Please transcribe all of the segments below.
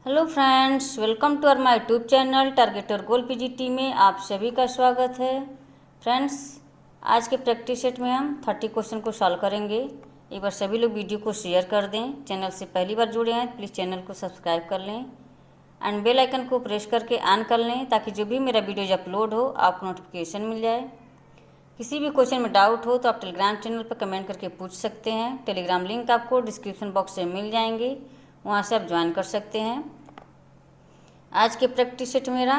Hello friends, welcome to our my YouTube channel target और goal PGT में आप सभी का स्वागत है। फ्रेंड्स, आज के प्रैक्टिस सेट में हम 30 क्वेश्चन को सॉल्व करेंगे। एक बार सभी लोग वीडियो को शेयर कर दें। चैनल से पहली बार जुड़े हैं प्लीज़ चैनल को सब्सक्राइब कर लें एंड बेल आइकन को प्रेस करके ऑन कर लें ताकि जो भी मेरा वीडियोज अपलोड हो आपको नोटिफिकेशन मिल जाए। किसी भी क्वेश्चन में डाउट हो तो आप टेलीग्राम चैनल पर कमेंट करके पूछ सकते हैं। टेलीग्राम लिंक आपको डिस्क्रिप्शन बॉक्स से मिल जाएंगे, वहाँ से आप ज्वाइन कर सकते हैं। आज के प्रैक्टिस सेट मेरा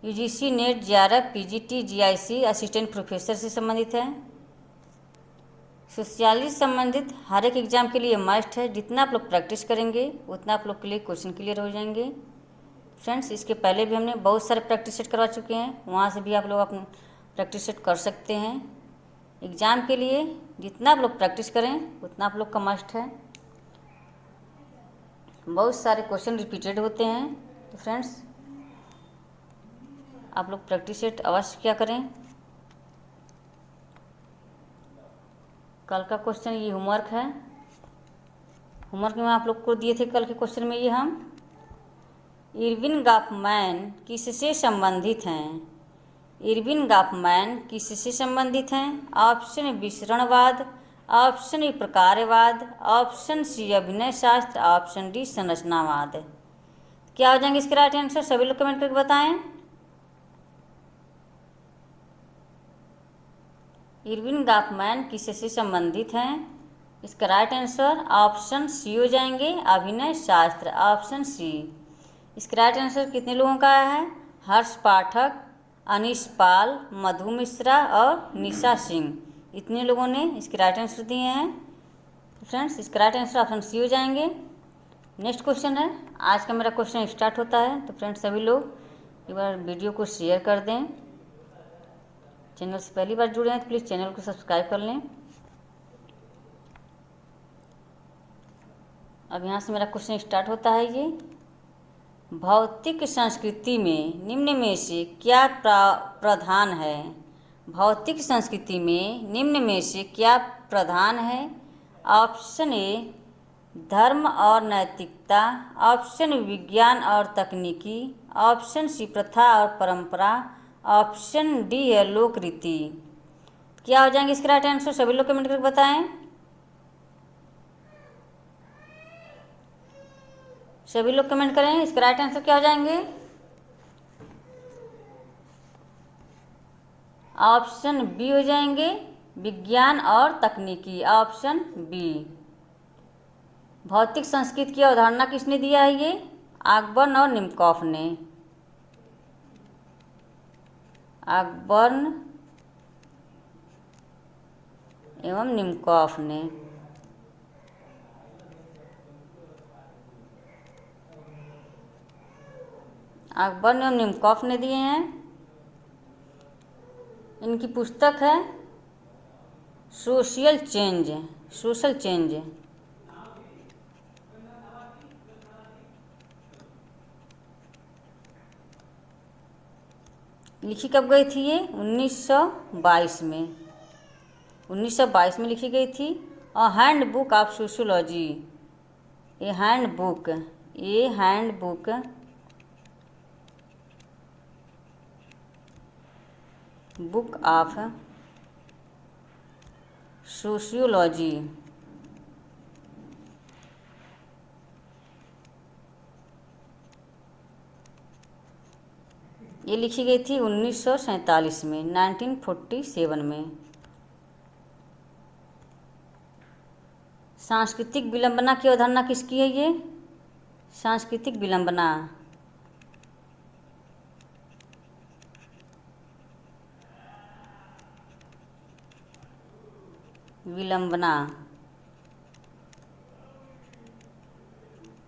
UGC net JRF PGT GIC assistant professor से संबंधित है। सोशियोलॉजी संबंधित हर एक एग्जाम के लिए मस्ट है। जितना आप लोग प्रैक्टिस करेंगे उतना आप लोग के लिए क्वेश्चन क्लियर हो जाएंगे। फ्रेंड्स, इसके पहले भी हमने बहुत सारे प्रैक्टिस सेट करवा चुके हैं, वहाँ से भी आप लोग अपना प्रैक्टिस सेट कर सकते हैं। एग्ज़ाम के लिए जितना आप लोग प्रैक्टिस करें उतना आप लोग का मस्ट है। बहुत सारे क्वेश्चन रिपीटेड होते हैं, तो फ्रेंड्स आप लोग प्रैक्टिस सेट अवश्य क्या करें। कल का क्वेश्चन ये होमवर्क है। होमवर्क में आप लोग को दिए थे कल के क्वेश्चन में, ये हम इरविन गॉफमैन किससे संबंधित हैं। इरविन गॉफमैन किससे संबंधित हैं? ऑप्शन विसरणवाद, ऑप्शन प्रकारवाद, ऑप्शन सी अभिनय शास्त्र, ऑप्शन डी संरचनावाद। क्या हो जाएंगे इसके राइट आंसर? सभी लोग कमेंट करके बताएं। इरविन गॉफमैन किससे संबंधित हैं? इसका राइट आंसर ऑप्शन सी हो जाएंगे, अभिनय शास्त्र, ऑप्शन सी। इसका राइट आंसर कितने लोगों का आया है? हर्ष पाठक, अनीश पाल, मधु मिश्रा और निशा सिंह, इतने लोगों ने इसके राइट आंसर दिए हैं। तो फ्रेंड्स, इसका राइट आंसर ऑप्शन सी हो जाएंगे। नेक्स्ट क्वेश्चन है। आज का मेरा क्वेश्चन स्टार्ट होता है, तो फ्रेंड्स सभी लोग एक बार वीडियो को शेयर कर दें। चैनल से पहली बार जुड़े हैं तो प्लीज़ चैनल को सब्सक्राइब कर लें। अब यहाँ से मेरा क्वेश्चन स्टार्ट होता है। ये भौतिक संस्कृति में निम्न में से क्या प्रधान है? भौतिक संस्कृति में निम्न में से क्या प्रधान है? ऑप्शन ए धर्म और नैतिकता, ऑप्शन विज्ञान और तकनीकी, ऑप्शन सी प्रथा और परंपरा, ऑप्शन डी है लोक रीति। क्या हो जाएंगे इसके राइट आंसर? सभी लोग कमेंट करके बताएं। सभी लोग कमेंट करें, इसका राइट आंसर क्या हो जाएंगे? ऑप्शन बी हो जाएंगे, विज्ञान और तकनीकी, ऑप्शन बी। भौतिक संस्कृति की अवधारणा किसने दिया है? ये ऑकबर्न और निमकॉफ ने। ऑकबर्न एवं निमकॉफ ने। ऑकबर्न एवं निमकॉफ ने दिए हैं। इनकी पुस्तक है सोशल चेंज। लिखी कब गई थी ये? 1922 में। 1922 में लिखी गई थी। और हैंड बुक ऑफ सोशियोलॉजी, ये हैंड बुक ऑफ सोशियोलॉजी, ये लिखी गई थी 1947 में, 1947 में। सांस्कृतिक विलंबना की अवधारणा किसकी है? ये सांस्कृतिक विलंबना,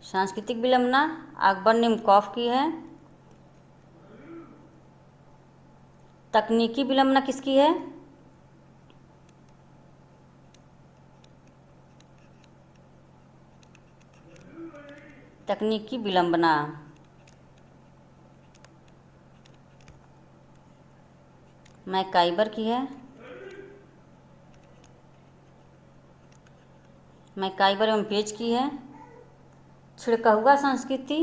सांस्कृतिक विलंबना ऑकबर्न निमकॉफ की है। तकनीकी विलंबना किसकी है? तकनीकी विलंबना मैकाइबर की है। मैकाइबर एवं पेज की है। छिड़कहुआ संस्कृति,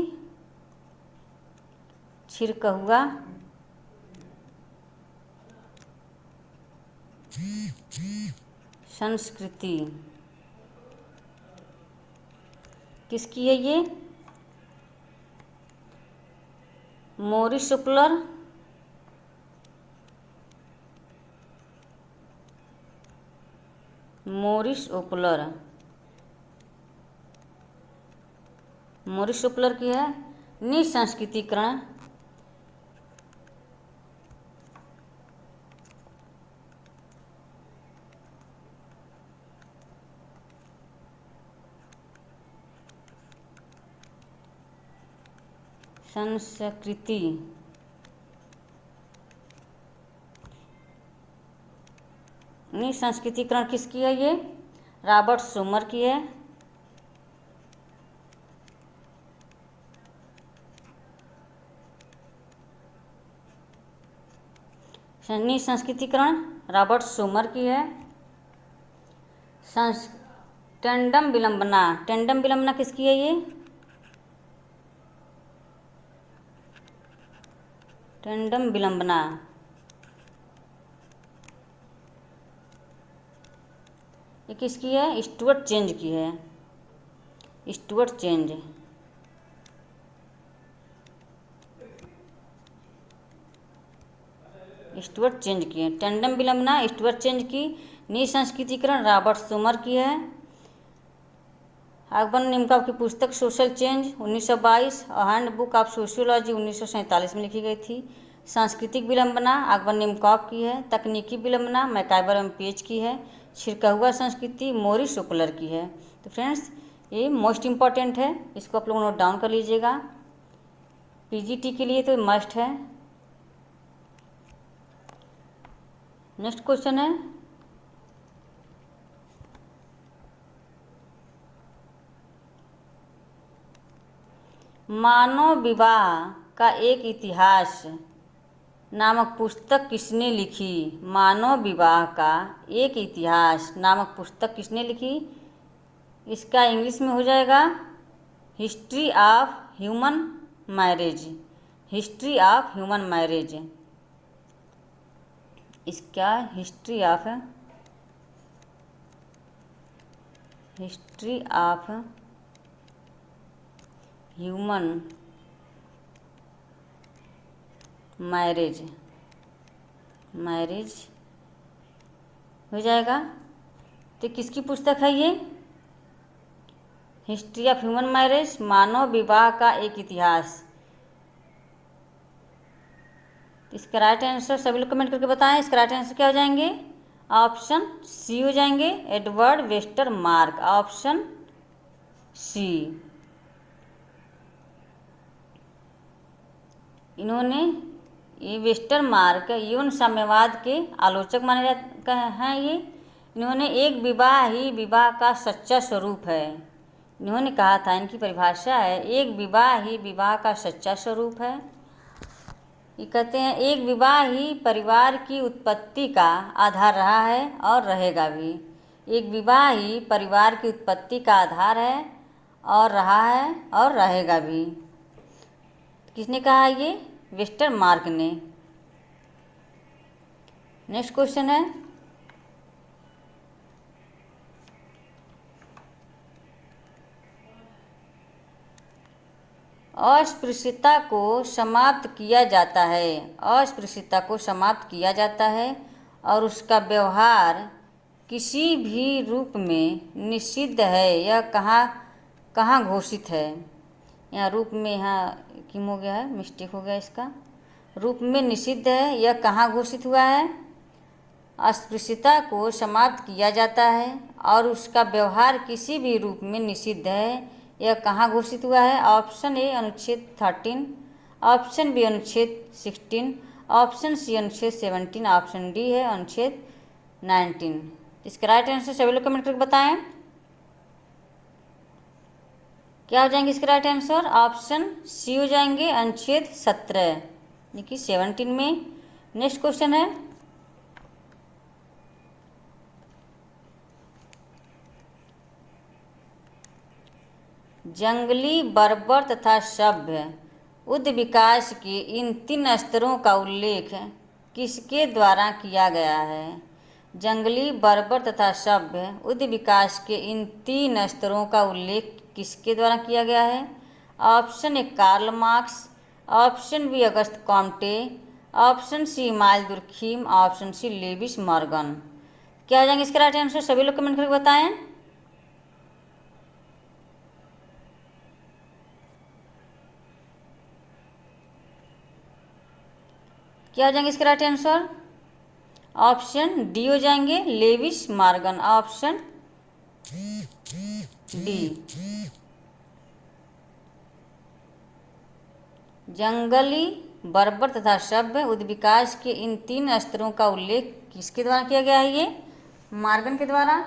छिड़कहुआ संस्कृति किसकी है ये? मोरिस उपलर, मोरिस उपलर, मोरिस उपलर की है। निसंस्कृतिकरण, संस्कृति निसंस्कृतिकरण किसकी है ये? रॉबर्ट सोमर की है। निसंस्कृतिकरण रॉबर्ट सोमर की है। टेंडम विलंबना, टेंडम विलंबना किसकी है ये? टेंडम विलंबना ये किसकी है? स्टुअर्ट चेंज की है। स्टुअर्ट चेंज, स्टुअर्ट चेंज की है। टेंडम विलंबना स्टुअर्ट चेंज की। निसंस्कृतिकरण रॉबर्ट सोमर की है। अकबर निमकॉफ की पुस्तक सोशल चेंज 1922 और हैंड बुक ऑफ सोशियोलॉजी 1947 में लिखी गई थी। सांस्कृतिक विलंबना अकबर निमकॉफ की है। तकनीकी विलंबना मैकाइवर एम पेज की है। छिड़कहुआ संस्कृति मोरिस ओपलर की है। तो फ्रेंड्स ये मोस्ट इम्पॉर्टेंट है, इसको आप लोग नोट डाउन कर लीजिएगा, पीजीटी के लिए तो मस्ट है। नेक्स्ट क्वेश्चन है मानव विवाह का एक इतिहास नामक पुस्तक किसने लिखी? मानव विवाह का एक इतिहास नामक पुस्तक किसने लिखी? इसका इंग्लिश में हो जाएगा history of human marriage. History of human marriage, इसका हिस्ट्री ऑफ ह्यूमन मैरिज हो जाएगा। तो किसकी पुस्तक है ये? हिस्ट्री ऑफ ह्यूमन मैरिज, मानव विवाह का एक इतिहास। इसका राइट आंसर सभी लोग कमेंट करके बताएं। इसका राइट आंसर क्या हो जाएंगे? ऑप्शन सी हो जाएंगे, Edward Westermarck. Option C. इन्होंने ये वेस्टर मार्क यौन साम्यवाद के आलोचक माने जाते हैं। ये इन्होंने एक विवाह ही विवाह का सच्चा स्वरूप है, इन्होंने कहा था, इनकी परिभाषा है एक विवाह ही विवाह का सच्चा स्वरूप है। ये कहते हैं एक विवाह ही परिवार की उत्पत्ति का आधार रहा है और रहेगा भी। एक विवाह ही परिवार की उत्पत्ति का आधार है और रहा है और रहेगा भी। किसने कहा? ये वेस्टर मार्क ने। नेक्स्ट क्वेश्चन है अस्पृश्यता को समाप्त किया जाता है। अस्पृश्यता को समाप्त किया जाता है और उसका व्यवहार किसी भी रूप में निषिद्ध है। यह कहाँ घोषित है? यहाँ रूप में, यहाँ किम हो गया है, मिस्टेक हो गया इसका। रूप में निषिद्ध है, यह कहाँ घोषित हुआ है? अस्पृश्यता को समाप्त किया जाता है और उसका व्यवहार किसी भी रूप में निषिद्ध है, यह कहाँ घोषित हुआ है? ऑप्शन ए अनुच्छेद 13, ऑप्शन बी अनुच्छेद 16, ऑप्शन सी अनुच्छेद 17, ऑप्शन डी है अनुच्छेद 19। इसका राइट आंसर सभी लोग कमेंट करके बताएं। क्या हो जाएंगे इसके राइट आंसर? ऑप्शन सी हो जाएंगे अनुच्छेद 17 यानी कि 17 में। नेक्स्ट क्वेश्चन है जंगली, बर्बर तथा सभ्य उच्च विकास के इन 3 स्तरों का उल्लेख किसके द्वारा किया गया है? जंगली, बर्बर तथा सभ्य उच्च विकास के इन 3 स्तरों का उल्लेख किसके द्वारा किया गया है? Option A Karl Marx, option B Auguste Comte, option C Emile Durkheim, option C Lewis Morgan. क्या हो जाएंगे इसका राइट आंसर? सभी लोग कमेंट करके बताएं। क्या हो जाएंगे इसका राइट आंसर? ऑप्शन डी हो जाएंगे, लेविस मॉर्गन, ऑप्शन डी। जंगली, बर्बर तथा सभ्य उच्च विकास के इन 3 स्तरों का उल्लेख किसके द्वारा किया गया है? ये मॉर्गन के द्वारा।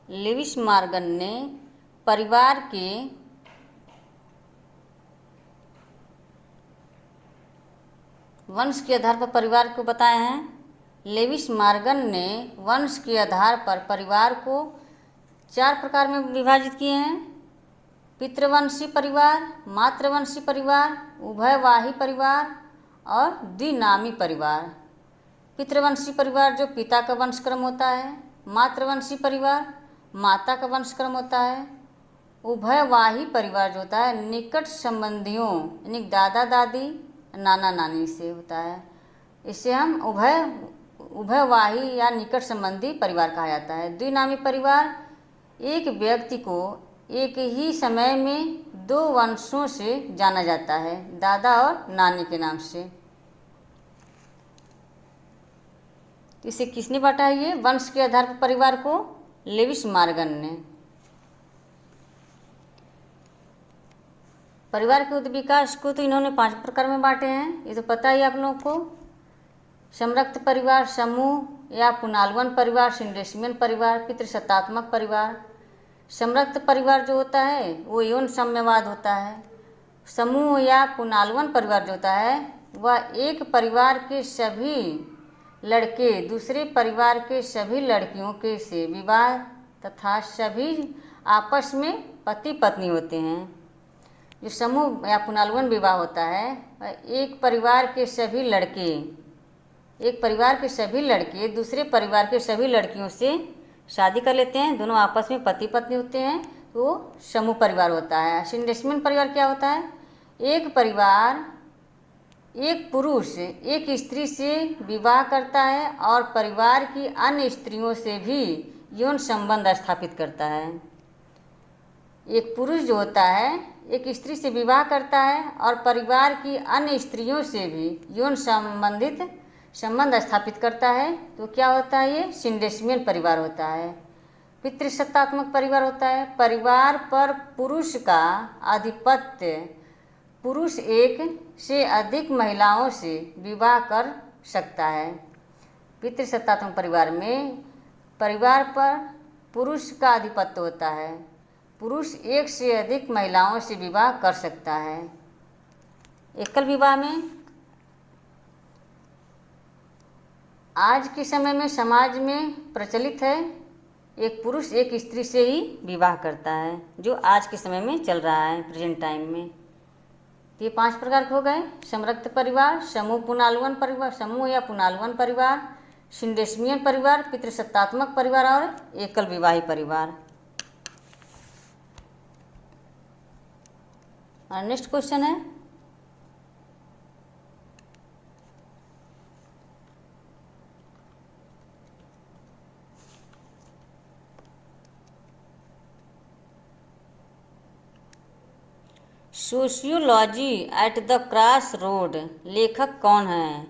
लेविस मॉर्गन ने परिवार के वंश के आधार पर परिवार को बताया है। लेविस मॉर्गन ने वंश के आधार पर परिवार को 4 प्रकार में विभाजित किए हैं: पितृवंशी परिवार, मातृवंशी परिवार, उभयवाही परिवार और द्विनामी परिवार। पितृवंशी परिवार जो पिता का वंशक्रम होता है, मातृवंशी परिवार माता का वंशक्रम होता है, उभयवाही परिवार जो होता है निकट संबंधियों यानी दादा दादी नाना नानी से होता है। इसे हम उभयवाही या निकट संबंधी परिवार कहा जाता है। द्विनामी परिवार एक व्यक्ति को एक ही समय में 2 वंशों से जाना जाता है, दादा और नानी के नाम से। इसे किसने बांटा है? ये वंश के आधार पर परिवार को लेविस मॉर्गन ने। परिवार के उच्च विकास को तो इन्होंने 5 प्रकार में बांटे हैं, ये तो पता ही आप लोगों को। संरक्त परिवार, समूह या पुनालवन परिवार, सिंडेशमियन परिवार, पितृसत्तात्मक परिवार। संरक्त परिवार जो होता है वो यौन साम्यवाद होता है। समूह या पुनालवन परिवार जो होता है वह एक परिवार के सभी लड़के दूसरे परिवार के सभी लड़कियों के से विवाह तथा सभी आपस में पति पत्नी होते हैं। जो समूह या पुनालवन विवाह होता है एक परिवार के सभी लड़के दूसरे परिवार के सभी लड़कियों से शादी कर लेते हैं, दोनों आपस में पति पत्नी होते हैं, तो समूह परिवार होता है। सिंडेशमियन परिवार क्या होता है? एक परिवार एक पुरुष एक स्त्री से विवाह करता है और परिवार की अन्य स्त्रियों से भी यौन संबंध स्थापित करता है। एक पुरुष जो होता है एक स्त्री से विवाह करता है और परिवार की अन्य स्त्रियों से भी यौन संबंध स्थापित करता है, तो क्या होता है? ये सिंडेशमियन परिवार होता है। पितृसत्तात्मक परिवार होता है, परिवार पर पुरुष का आधिपत्य, पुरुष एक से अधिक महिलाओं से विवाह कर सकता है। पितृसत्तात्मक परिवार में परिवार पर पुरुष का आधिपत्य होता है, पुरुष एक से अधिक महिलाओं से विवाह कर सकता है। एकल विवाह में आज के समय में समाज में प्रचलित है, एक पुरुष एक स्त्री से ही विवाह करता है, जो आज के समय में चल रहा है प्रेजेंट टाइम में। ये 5 प्रकार के हो गए: संरक्त परिवार, समूह पुनालवन परिवार, समूह या पुनालवन परिवार, सिंडेशमियन परिवार, पितृसत्तात्मक परिवार और एकल विवाही परिवार। और नेक्स्ट क्वेश्चन है sociology at the cross road, लेखक कौन है?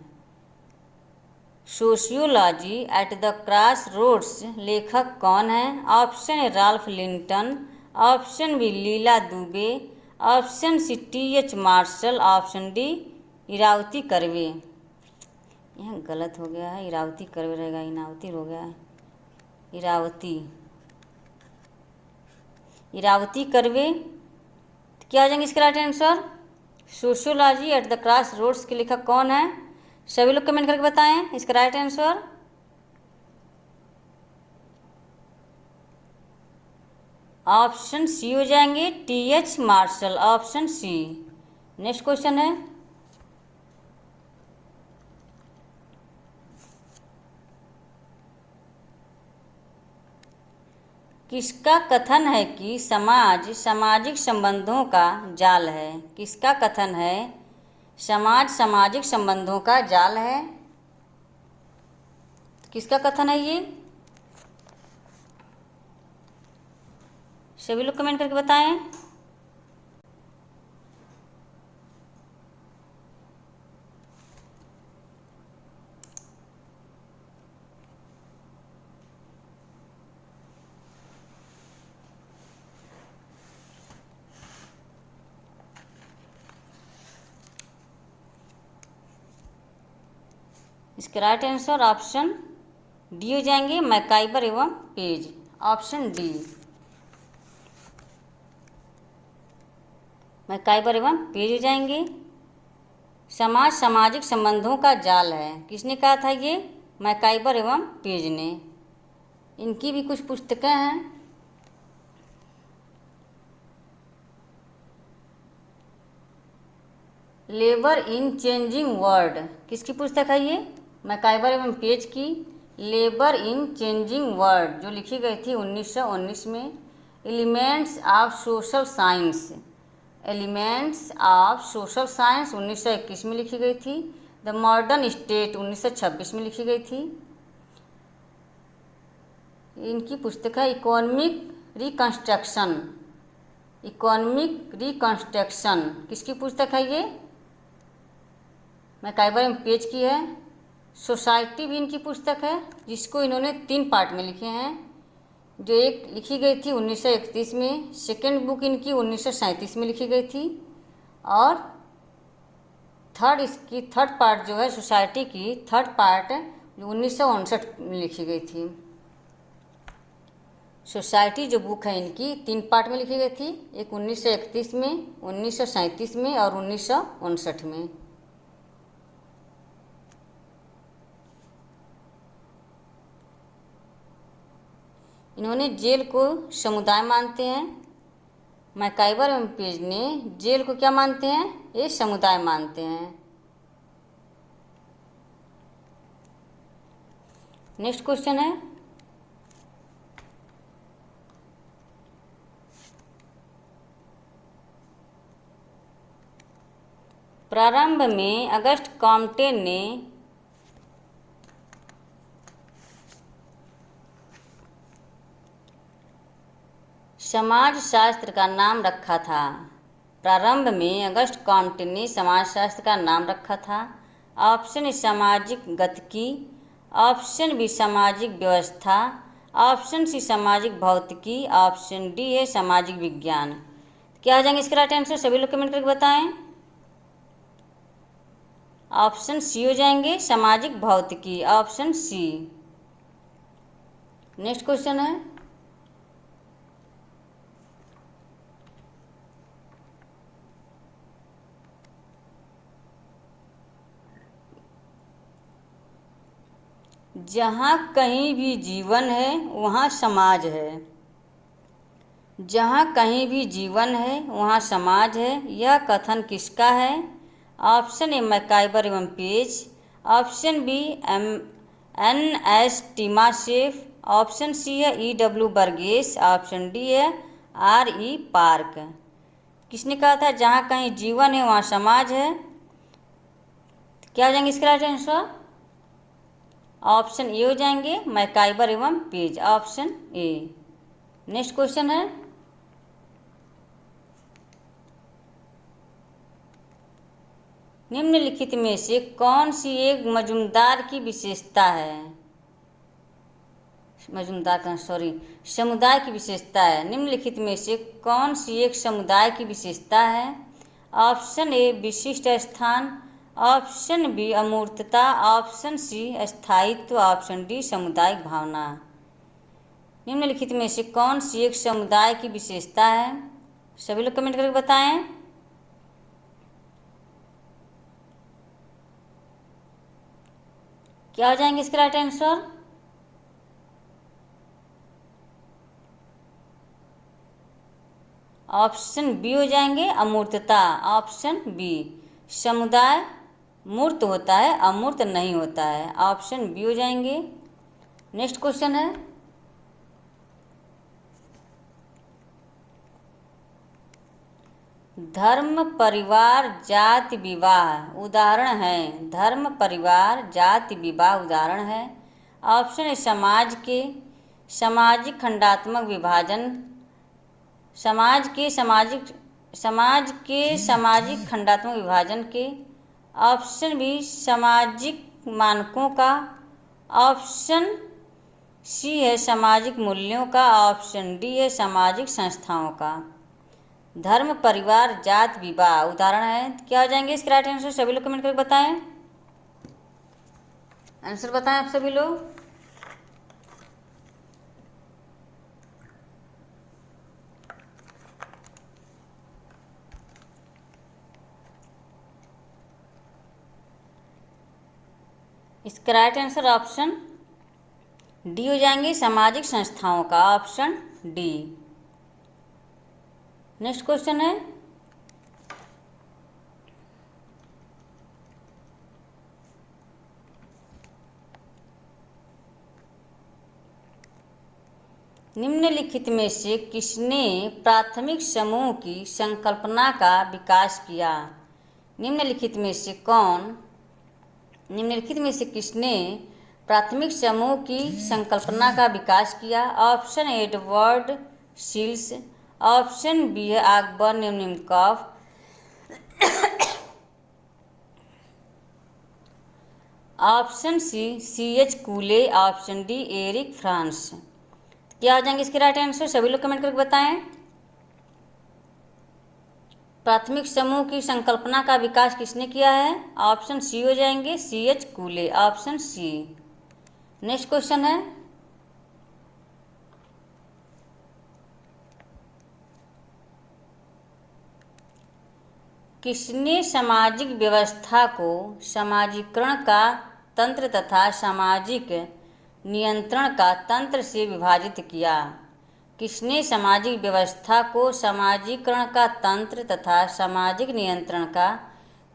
Sociology at the cross roads लेखक कौन है? Option A Ralph Linton, option B Leela Dube, option C T H. Marshall, option D Irawati Karve. यह गलत हो गया है, इरावती कर्वे रहेगा, इनावती हो गया है, इरावती, इरावती कर्वे। तो क्या आ जाएंगे इसका right answer? Sociology at the cross roads के लेखक कौन है? सभी लोग कमेंट करके बताएं इसका राइट आंसर। ऑप्शन सी हो जाएंगे, T H. Marshall, option C. Next question है, किसका कथन है कि समाज सामाजिक संबंधों का जाल है? किसका कथन है समाज सामाजिक संबंधों का जाल है? किसका कथन है ये? सभी लोग कमेंट करके बताएं। इसके राइट आंसर ऑप्शन डी हो जाएंगे, मैकाइबर एवं पेज, ऑप्शन डी, मैकाइबर एवं पेज हो जाएंगे। समाज सामाजिक संबंधों का जाल है, किसने कहा था ये? मैकाइबर एवं पेज ने। इनकी भी कुछ पुस्तकें हैं। लेबर इन चेंजिंग वर्ल्ड, किसकी पुस्तक है ये? मैकाइबर एवं पेज की लेबर इन चेंजिंग वर्ल्ड, जो लिखी गई थी 1919 में। Elements of social science, elements of social science 1921 में लिखी गई थी। द मॉडर्न स्टेट 1926 में लिखी गई थी। इनकी पुस्तक है इकोनॉमिक रिकंस्ट्रक्शन, इकोनॉमिक रिकंस्ट्रक्शन, किसकी पुस्तक है ये? मैकाइबर एवं पेज की है। सोसाइटी भी इनकी पुस्तक है, जिसको इन्होंने 3 पार्ट में लिखे हैं। जो एक लिखी गई थी 1931 में, सेकेंड बुक इनकी 1937 में लिखी गई थी, और इसकी थर्ड पार्ट जो है सोसाइटी की थर्ड पार्ट 1959 में लिखी गई थी। सोसाइटी जो बुक है इनकी 3 पार्ट में लिखी गई थी, एक 1931 में, 1937 में और 1959 में। इन्होंने जेल को समुदाय मानते हैं। मैकाइबर एवं पेज ने जेल को क्या मानते हैं? ये समुदाय मानते हैं। नेक्स्ट क्वेश्चन है, प्रारंभ में अगस्त कॉम्टे ने समाजशास्त्र का नाम रखा था। प्रारंभ में अगस्त कॉम्टे ने समाजशास्त्र का नाम रखा था। ऑप्शन ए सामाजिक गतिकी, ऑप्शन बी सामाजिक व्यवस्था, ऑप्शन सी सामाजिक भौतिकी, ऑप्शन डी है सामाजिक विज्ञान। क्या आ जाएंगे इसके राइट आंसर? सभी लोग कमेंट करके बताएं। ऑप्शन सी हो जाएंगे, सामाजिक भौतिकी, ऑप्शन सी। नेक्स्ट क्वेश्चन है, जहाँ कहीं भी जीवन है वहाँ समाज है। जहाँ कहीं भी जीवन है वहाँ समाज है, यह कथन किसका है? ऑप्शन ए मैकाइबर एवं Page, option B N S. Timasheff, option C है ई.डब्ल्यू. बर्गेस, ऑप्शन डी है आर.ई. पार्क। किसने कहा था जहाँ कहीं जीवन है वहाँ समाज है? क्या हो जाएंगे इसका राइट आंसर? ऑप्शन ए हो जाएंगे, मैकाइबर एवं Page, option A. Next question है, निम्नलिखित में से कौन सी एक मजूमदार की विशेषता है? मजूमदार का सॉरी समुदाय की विशेषता है। निम्नलिखित में से कौन सी एक समुदाय की विशेषता है? ऑप्शन ए विशिष्ट स्थान, ऑप्शन बी अमूर्तता, ऑप्शन सी स्थायित्व, ऑप्शन डी सामुदायिक भावना। निम्नलिखित में से कौन सी एक समुदाय की विशेषता है? सभी लोग कमेंट करके बताएं। क्या हो जाएंगे इसका राइट आंसर? ऑप्शन बी हो जाएंगे अमूर्तता। ऑप्शन बी, समुदाय मूर्त होता है, अमूर्त नहीं होता है। ऑप्शन बी हो जाएंगे। नेक्स्ट क्वेश्चन है, धर्म परिवार जाति विवाह उदाहरण है। धर्म परिवार जाति विवाह उदाहरण है। ऑप्शन ए समाज के सामाजिक खंडात्मक विभाजन, समाज के सामाजिक खंडात्मक विभाजन के। ऑप्शन बी सामाजिक मानकों का। ऑप्शन सी है सामाजिक मूल्यों का। ऑप्शन डी है सामाजिक संस्थाओं का। धर्म परिवार जात विवाह उदाहरण है। क्या हो जाएंगे इसके राइट आंसर? सभी लोग कमेंट करके बताएं। आंसर बताएं आप सभी लोग। इसका राइट आंसर ऑप्शन डी हो जाएंगे सामाजिक संस्थाओं का। Option D. नेक्स्ट क्वेश्चन है, निम्नलिखित में से किसने प्राथमिक समूह की संकल्पना का विकास किया? निम्नलिखित में से किसने प्राथमिक समूह की संकल्पना का विकास किया? Option A Edward Shils, option B है अकबर नेमनिकॉफ, option C H Cooley, option D Eric France. क्या हो जाएंगे इसके राइट आंसर? सभी लोग कमेंट करके बताएं। प्राथमिक समूह की संकल्पना का विकास किसने किया है? ऑप्शन सी हो जाएंगे C H Cooley. Option C. Next question है, किसने सामाजिक व्यवस्था को समाजीकरण का तंत्र तथा सामाजिक नियंत्रण का तंत्र से विभाजित किया? किसने सामाजिक व्यवस्था को समाजीकरण का तंत्र तथा सामाजिक नियंत्रण का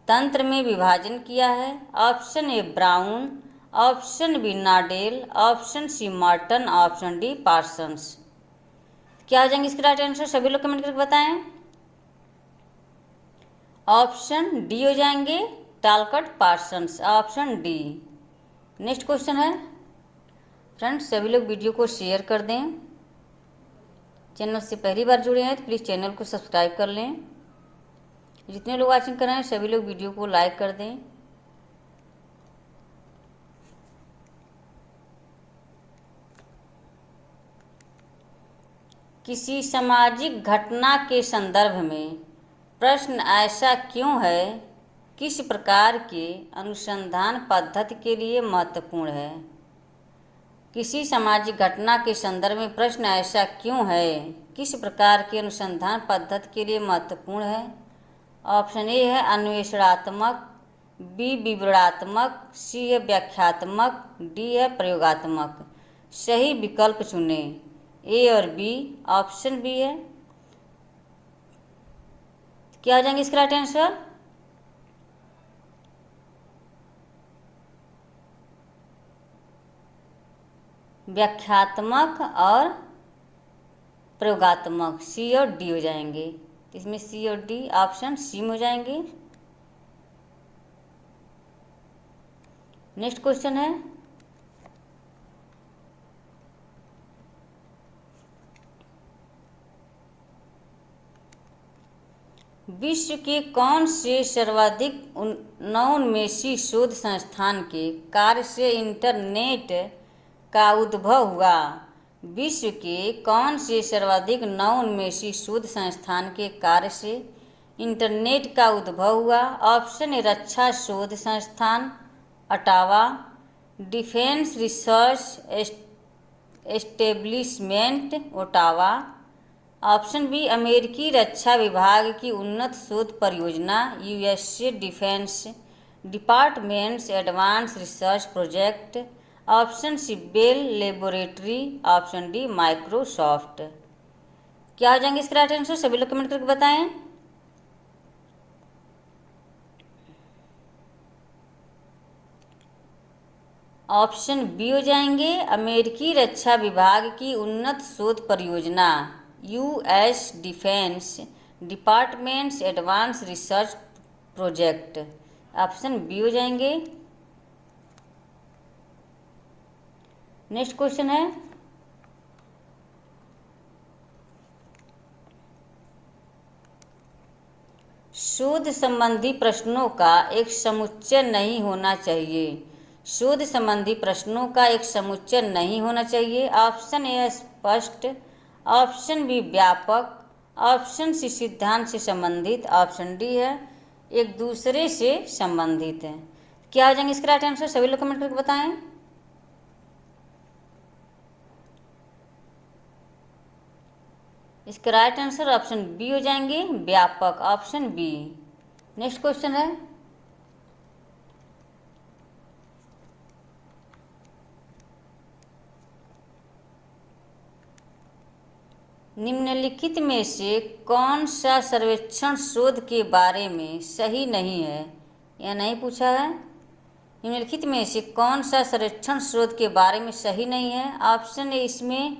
तंत्र में विभाजन किया है? Option A Brown, option B Nadel, option C Merton, option D Parsons. क्या हो जाएंगे इसके राइट आंसर? सभी लोग कमेंट करके बताएं। ऑप्शन डी हो जाएंगे टालकट Parsons. Option D. Next question है, फ्रेंड्स सभी लोग वीडियो को शेयर कर दें। चैनल से पहली बार जुड़े हैं तो प्लीज़ चैनल को सब्सक्राइब कर लें। जितने लोग वॉचिंग कर रहे हैं सभी लोग वीडियो को लाइक कर दें। किसी सामाजिक घटना के संदर्भ में प्रश्न ऐसा क्यों है? किस प्रकार के अनुसंधान पद्धति के लिए महत्वपूर्ण है? किसी सामाजिक घटना के संदर्भ में प्रश्न ऐसा क्यों है? किस प्रकार के अनुसंधान पद्धति के लिए महत्वपूर्ण है? ऑप्शन ए है अन्वेषणात्मक, बी विवरणात्मक, सी है व्याख्यात्मक, डी है प्रयोगात्मक। सही विकल्प चुने, ए और बी। ऑप्शन बी है। क्या हो जाएंगे इसका राइट आंसर? व्याख्यात्मक और प्रयोगात्मक, सी और डी हो जाएंगे। इसमें सी और डी ऑप्शन सी में हो जाएंगे। नेक्स्ट क्वेश्चन है, विश्व के कौन से सर्वाधिक नवोन्मेषी शोध संस्थान के कार्य से इंटरनेट का उद्भव हुआ? विश्व के कौन से सर्वाधिक नवोन्मेषी शोध संस्थान के कार्य से इंटरनेट का उद्भव हुआ? ऑप्शन ए रक्षा शोध संस्थान Ottawa, defence research establishment Ottawa. Option B अमेरिकी रक्षा विभाग की उन्नत शोध परियोजना USA defence departments advance research project. Option C bell laboratory. Option D Microsoft. क्या हो जाएंगे इसके राइट आंसर? सभी लोग कमेंट करके बताएं। ऑप्शन बी हो जाएंगे अमेरिकी रक्षा विभाग की उन्नत शोध परियोजना US defence departments advance research project. Option B हो जाएंगे। नेक्स्ट क्वेश्चन है, शोध संबंधी प्रश्नों का एक समुच्चय नहीं होना चाहिए। शोध संबंधी प्रश्नों का एक समुच्चय नहीं होना चाहिए। ऑप्शन ए स्पष्ट, ऑप्शन बी व्यापक, ऑप्शन सी सिद्धांत से संबंधित, ऑप्शन डी है एक दूसरे से संबंधित है। क्या हो जाएंगे इसका राइट आंसर? सभी लोग कमेंट करके बताएं। इसका राइट आंसर ऑप्शन बी हो जाएंगे व्यापक, ऑप्शन बी। नेक्स्ट क्वेश्चन है, निम्नलिखित में से कौन सा सर्वेक्षण शोध के बारे में सही नहीं है? या नहीं पूछा है। निम्नलिखित में से कौन सा सर्वेक्षण शोध के बारे में सही नहीं है? ऑप्शन ए इसमें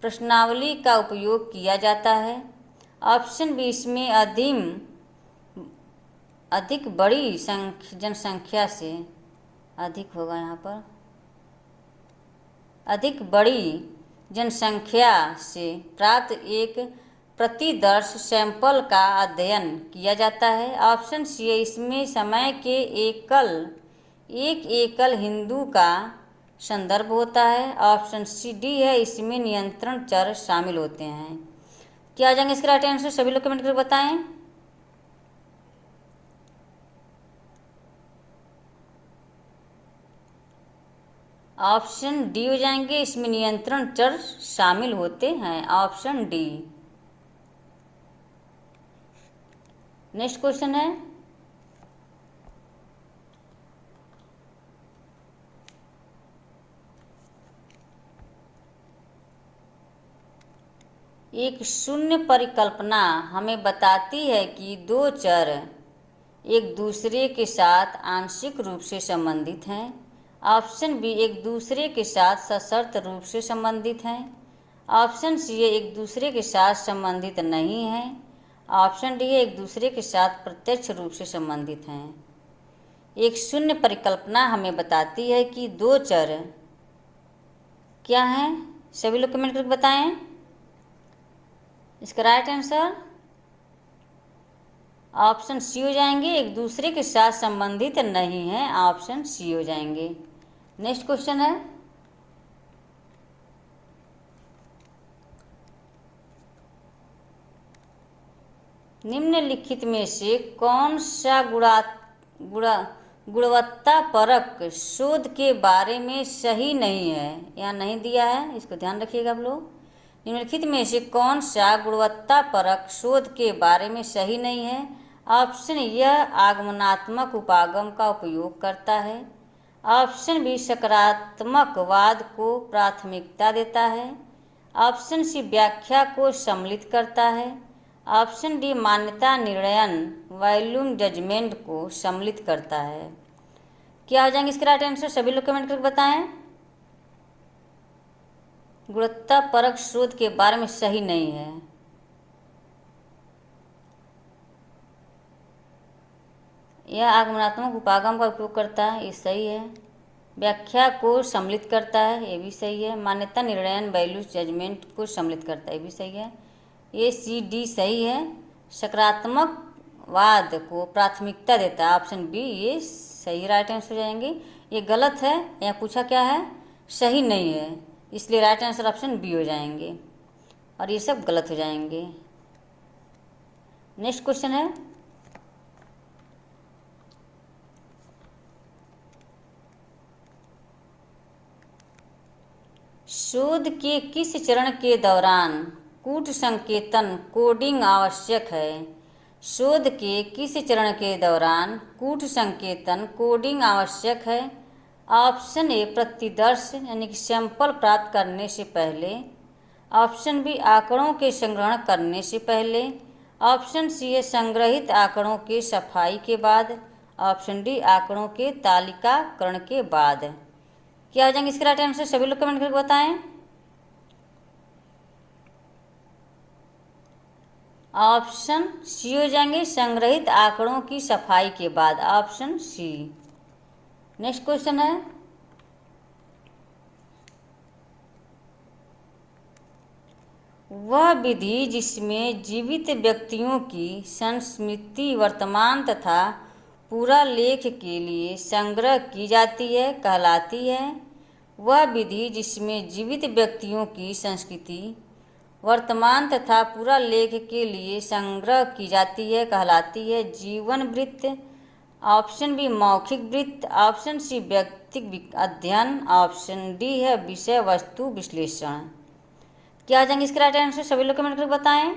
प्रश्नावली का उपयोग किया जाता है। ऑप्शन बी इसमें अधिक बड़ी जनसंख्या से, अधिक होगा यहाँ पर, अधिक बड़ी जनसंख्या से प्राप्त एक प्रतिदर्श सैंपल का अध्ययन किया जाता है। ऑप्शन सी है इसमें समय के एक एकल हिंदू का संदर्भ होता है। ऑप्शन सी डी है इसमें नियंत्रण चर शामिल होते हैं। क्या आ जाएंगे इसके राइट आंसर? सभी लोग कमेंट करके बताएं। ऑप्शन डी हो जाएंगे इसमें नियंत्रण चर शामिल होते हैं, ऑप्शन डी। नेक्स्ट क्वेश्चन है, एक शून्य परिकल्पना हमें बताती है कि दो चर एक दूसरे के साथ आंशिक रूप से संबंधित हैं। ऑप्शन बी एक दूसरे के साथ सशर्त रूप से संबंधित हैं। ऑप्शन सी एक दूसरे के साथ संबंधित नहीं है। ऑप्शन डी एक दूसरे के साथ प्रत्यक्ष रूप से संबंधित हैं। एक शून्य परिकल्पना हमें बताती है कि दो चर क्या हैं? सभी लोग कमेंट करके बताएं। इसका राइट आंसर ऑप्शन सी हो जाएंगे एक दूसरे के साथ संबंधित नहीं है, ऑप्शन सी हो जाएंगे। नेक्स्ट क्वेश्चन है, निम्नलिखित में से कौन सा गुणवत्तापरक शोध के बारे में सही नहीं है? या नहीं दिया है, इसको ध्यान रखिएगा आप लोग। निम्नलिखित में से कौन सा गुणवत्तापरक शोध के बारे में सही नहीं है? ऑप्शन यह आगमनात्मक उपागम का उपयोग करता है। ऑप्शन बी सकारात्मकवाद को प्राथमिकता देता है। ऑप्शन सी व्याख्या को सम्मिलित करता है। ऑप्शन डी मान्यता निर्णयन वॉल्यूम जजमेंट को सम्मिलित करता है। क्या हो जाएंगे इसके राइट आंसर? सभी लोग कमेंट करके बताएं। गुणवत्तापरक शोध के बारे में सही नहीं है। यह आगमनात्मक उपागम का उपयोग करता है, ये सही है। व्याख्या को सम्मिलित करता है, ये भी सही है। मान्यता निर्णयन वैल्यू जजमेंट को सम्मिलित करता है, ये भी सही है। ये सी डी सही है। सकारात्मकवाद को प्राथमिकता देता है, ऑप्शन बी ये सही राइट आंसर हो जाएंगे। ये गलत है। यहाँ पूछा क्या है? सही नहीं है। इसलिए राइट आंसर ऑप्शन बी हो जाएंगे और ये सब गलत हो जाएंगे। नेक्स्ट क्वेश्चन है, शोध के किस चरण के दौरान कूट संकेतन कोडिंग आवश्यक है? शोध के किस चरण के दौरान कूट संकेतन कोडिंग आवश्यक है? ऑप्शन ए प्रतिदर्श यानी कि सैंपल प्राप्त करने से पहले, ऑप्शन बी आंकड़ों के संग्रहण करने से पहले, ऑप्शन सी है संग्रहित आंकड़ों के सफाई के बाद, ऑप्शन डी आंकड़ों के तालिकाकरण के बाद। क्या हो जाएंगे इसके राइट आंसर? सभी लोग कमेंट करके बताएं। ऑप्शन सी हो जाएंगे संग्रहित आंकड़ों की सफाई के बाद, ऑप्शन सी। नेक्स्ट क्वेश्चन है, वह विधि जिसमें जीवित व्यक्तियों की संस्मृति वर्तमान तथा पूरा लेख के लिए संग्रह की जाती है कहलाती है? वह विधि जिसमें जीवित व्यक्तियों की संस्कृति वर्तमान तथा पूरा लेख के लिए संग्रह की जाती है कहलाती है जीवन वृत्त, ऑप्शन बी मौखिक वृत्त, ऑप्शन सी व्यक्तिक अध्ययन, ऑप्शन डी है विषय वस्तु विश्लेषण। क्या आ जाएंगे इसके राइट आंसर? सभी लोग कमेंट करके बताएं।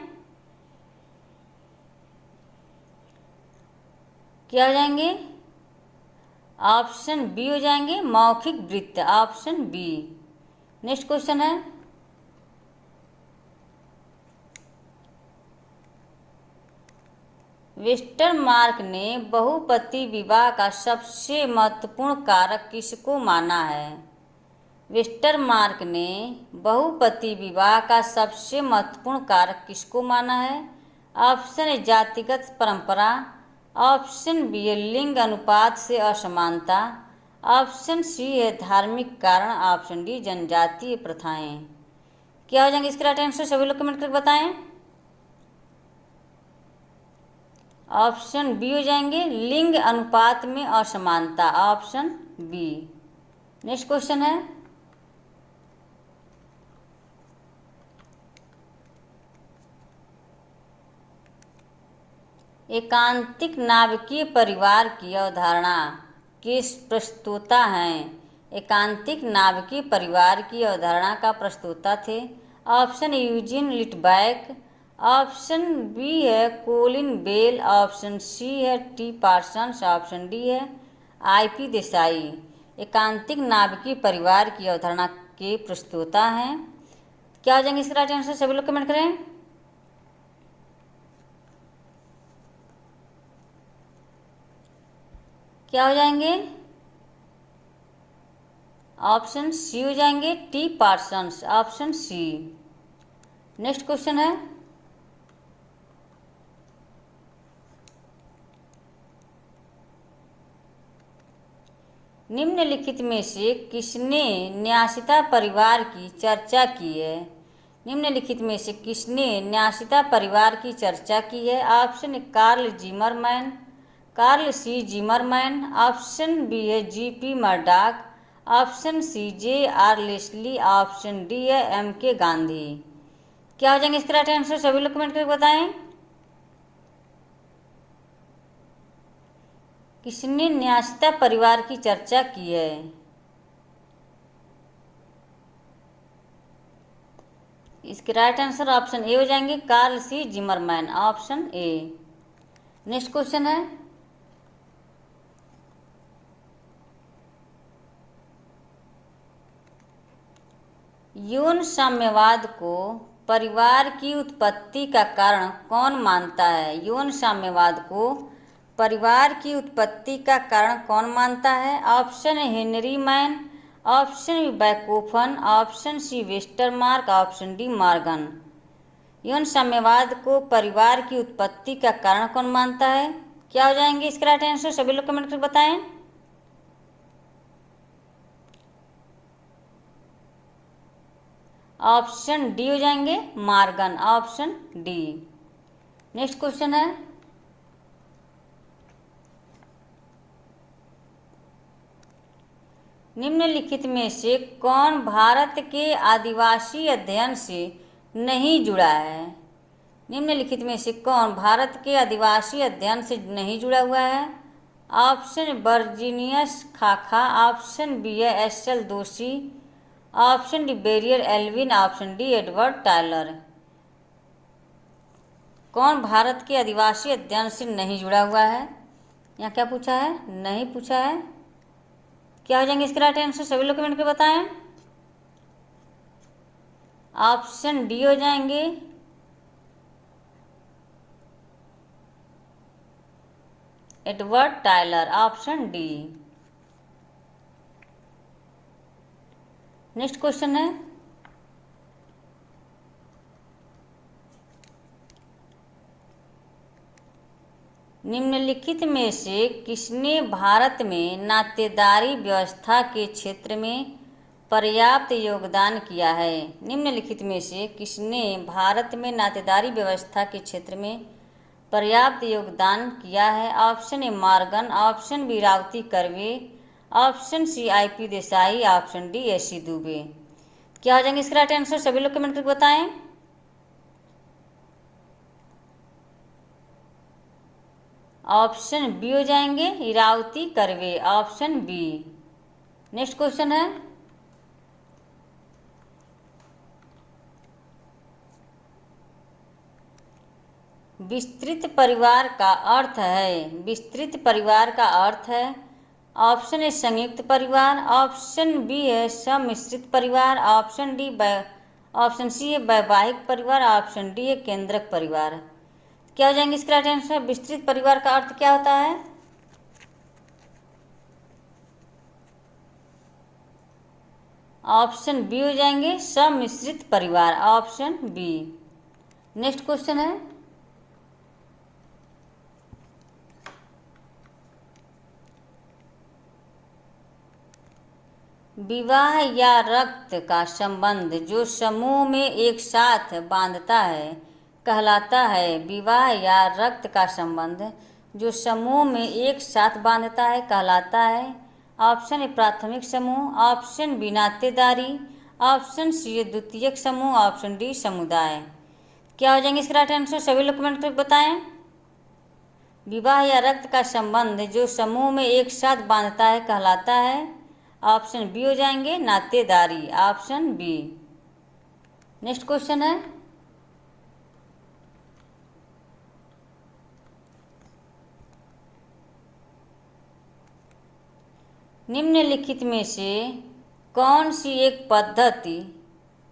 क्या हो जाएंगे? ऑप्शन बी हो जाएंगे मौखिक वृत्त, ऑप्शन बी। नेक्स्ट क्वेश्चन है, वेस्टरमार्क ने बहुपति विवाह का सबसे महत्वपूर्ण कारक किसको माना है? वेस्टरमार्क ने बहुपति विवाह का सबसे महत्वपूर्ण कारक किसको माना है? ऑप्शन ए जातिगत परंपरा, ऑप्शन बी है लिंग अनुपात से असमानता, ऑप्शन सी है धार्मिक कारण, ऑप्शन डी जनजातीय प्रथाएं। क्या हो जाएंगे इसके राइट आंसर? सभी लोग कमेंट करके बताएं। ऑप्शन बी हो जाएंगे लिंग अनुपात में असमानता, ऑप्शन बी। नेक्स्ट क्वेश्चन है, एकांतिक नाभिकीय परिवार की अवधारणा के प्रस्तोता हैं? एकांतिक नाभिकीय परिवार की अवधारणा का प्रस्तोता थे? ऑप्शन यूजिन लिटबैक, ऑप्शन बी है कोलिन बेल, ऑप्शन सी है टी पार्सन्स, ऑप्शन डी है IP देसाई। एकांतिक नाभिकीय परिवार की अवधारणा के प्रस्तोता हैं। क्या हो जाएंगे इसका राइट आंसर? सभी लोग कमेंट करें। क्या हो जाएंगे? ऑप्शन सी हो जाएंगे T Parsons, option C. Next question है, निम्नलिखित में से किसने न्यासिता परिवार की चर्चा की है? निम्नलिखित में से किसने न्यासिता परिवार की चर्चा की है? Option Karl Zimmerman, Karl C Zimmerman, option B है GP Murdock, option C JR Leslie, option D है MK गांधी। क्या हो जाएंगे इसके राइट आंसर? सभी लोग कमेंट करके बताएं। किसने न्यासिता परिवार की चर्चा की है? इसके राइट आंसर ऑप्शन ए हो जाएंगे Karl C Zimmerman, option A. Next question है, यौन साम्यवाद को परिवार की उत्पत्ति का कारण कौन मानता है? यौन साम्यवाद को परिवार की उत्पत्ति का कारण कौन मानता है? ऑप्शन है Henry Maine, option Bachofen, option C Westermarck, option D Morgan. यौन साम्यवाद को परिवार की उत्पत्ति का कारण कौन मानता है? क्या हो जाएंगे इसके राइट आंसर? सभी लोग कमेंट करके बताएं। ऑप्शन डी हो जाएंगे Morgan, option D. Next question है, निम्नलिखित में से कौन भारत के आदिवासी अध्ययन से नहीं जुड़ा है? निम्नलिखित में से कौन भारत के आदिवासी अध्ययन से नहीं जुड़ा हुआ है? ऑप्शन वर्जीनियस खाखा, ऑप्शन बी है S L. Doshi, option D Verrier Elwin, option D Edward Tylor. कौन भारत के आदिवासी अध्ययन से नहीं जुड़ा हुआ है? यहाँ क्या पूछा है? नहीं पूछा है। क्या हो जाएंगे इसके राइट आंसर? सभी लोग कमेंट करके बताएं। ऑप्शन डी हो जाएंगे, Edward Tyler, option D. Next question है, निम्नलिखित में से किसने भारत में नातेदारी व्यवस्था के क्षेत्र में पर्याप्त योगदान किया है? निम्नलिखित में से किसने भारत में नातेदारी व्यवस्था के क्षेत्र में पर्याप्त योगदान किया है? Option A Morgan, option B Iravati Karve, option C I P. Desai, option D S C. Dube. क्या हो जाएंगे इसका राइट आंसर? सभी लोग कमेंट करके बताएं। ऑप्शन बी हो जाएंगे, Iravati Karve, option B. Next question है, विस्तृत परिवार का अर्थ है, विस्तृत परिवार का अर्थ है ऑप्शन ए संयुक्त परिवार, ऑप्शन बी है सम्मिश्रित परिवार, ऑप्शन सी है वैवाहिक परिवार, ऑप्शन डी है केंद्रक परिवार। क्या हो जाएंगे इसका राइट आंसर? विस्तृत परिवार का अर्थ क्या होता है? ऑप्शन बी हो जाएंगे, सम्मिश्रित परिवार, ऑप्शन बी। नेक्स्ट क्वेश्चन है, विवाह या रक्त का संबंध जो समूह में एक साथ बांधता है कहलाता है? विवाह या रक्त का संबंध जो समूह में एक साथ बांधता है कहलाता है? ऑप्शन ए प्राथमिक समूह, ऑप्शन बी नातेदारी, ऑप्शन सी द्वितीयक समूह, ऑप्शन डी समुदाय। क्या हो जाएंगे इसका राइट आंसर? सभी लोग कमेंट करके बताएं। विवाह या रक्त का संबंध जो समूह में एक साथ बांधता है कहलाता है? ऑप्शन बी हो जाएंगे, नातेदारी, ऑप्शन बी। नेक्स्ट क्वेश्चन है, निम्नलिखित में से कौन सी एक पद्धति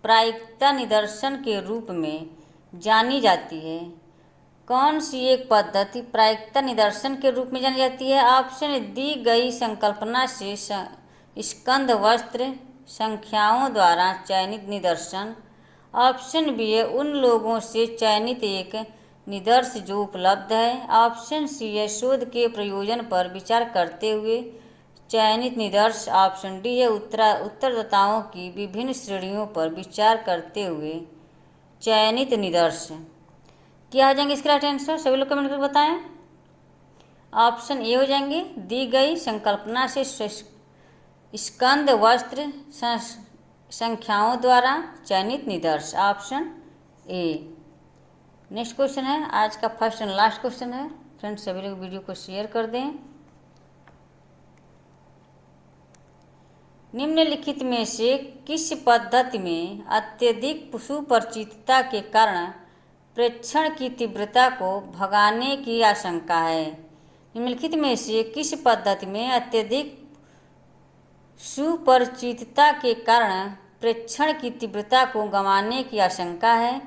प्रायिकता निदर्शन के रूप में जानी जाती है? कौन सी एक पद्धति प्रायिकता निदर्शन के रूप में जानी जाती है? ऑप्शन दी गई संकल्पना से स्कंद वस्त्र संख्याओं द्वारा चयनित निदर्शन, ऑप्शन बी है उन लोगों से चयनित एक निदर्श जो उपलब्ध है, ऑप्शन सी है शोध के प्रयोजन पर विचार करते हुए चयनित निदर्श, ऑप्शन डी है उत्तरदाताओं की विभिन्न श्रेणियों पर विचार करते हुए चयनित निदर्श। क्या हो जाएंगे इसका राइट आंसर? सभी लोग कमेंट करके बताएं। ऑप्शन ए हो जाएंगे, दी गई संकल्पना से स्कंद वस्त्र संख्याओं द्वारा चयनित निदर्श, ऑप्शन ए। नेक्स्ट क्वेश्चन है, आज का फर्स्ट एंड लास्ट क्वेश्चन है। फ्रेंड्स सभी लोग वीडियो को शेयर कर दें। निम्नलिखित में से किस पद्धति में अत्यधिक सुपरिचितता के कारण प्रेक्षण की तीव्रता को भगाने की आशंका है? निम्नलिखित में से किस पद्धति में अत्यधिक सुपरिचितता के कारण प्रेक्षण की तीव्रता को गंवाने की आशंका है?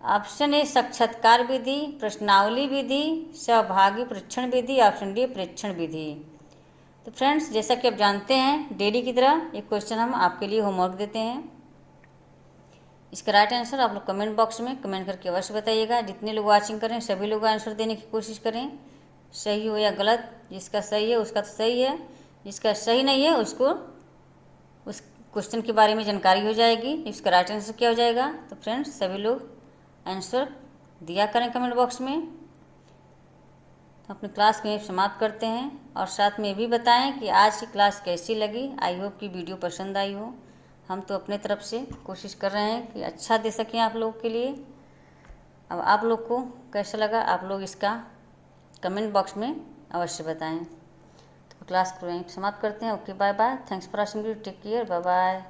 ऑप्शन ए साक्षात्कार विधि, प्रश्नावली विधि, सहभागी परीक्षण विधि, ऑप्शन डी प्रेक्षण विधि। तो फ्रेंड्स जैसा कि आप जानते हैं डेली की तरह एक क्वेश्चन हम आपके लिए होमवर्क देते हैं। इसका राइट आंसर आप लोग कमेंट बॉक्स में कमेंट करके अवश्य बताइएगा। जितने लोग वाचिंग करें सभी लोग आंसर देने की कोशिश करें, सही हो या गलत। जिसका सही है उसका तो सही है, जिसका सही नहीं है उसको उस क्वेश्चन के बारे में जानकारी हो जाएगी, इसका राइट आंसर क्या हो जाएगा। तो फ्रेंड्स सभी लोग आंसर दिया करें कमेंट बॉक्स में। अपनी क्लास को यहीं समाप्त करते हैं और साथ में ये भी बताएं कि आज की क्लास कैसी लगी। आई होप कि वीडियो पसंद आई हो। हम तो अपने तरफ से कोशिश कर रहे हैं कि अच्छा दे सकें आप लोगों के लिए। अब आप लोग को कैसा लगा आप लोग इसका कमेंट बॉक्स में अवश्य बताएं। तो क्लास को यहीं समाप्त करते हैं। Okay, bye bye. Thanks for watching, take care, bye bye.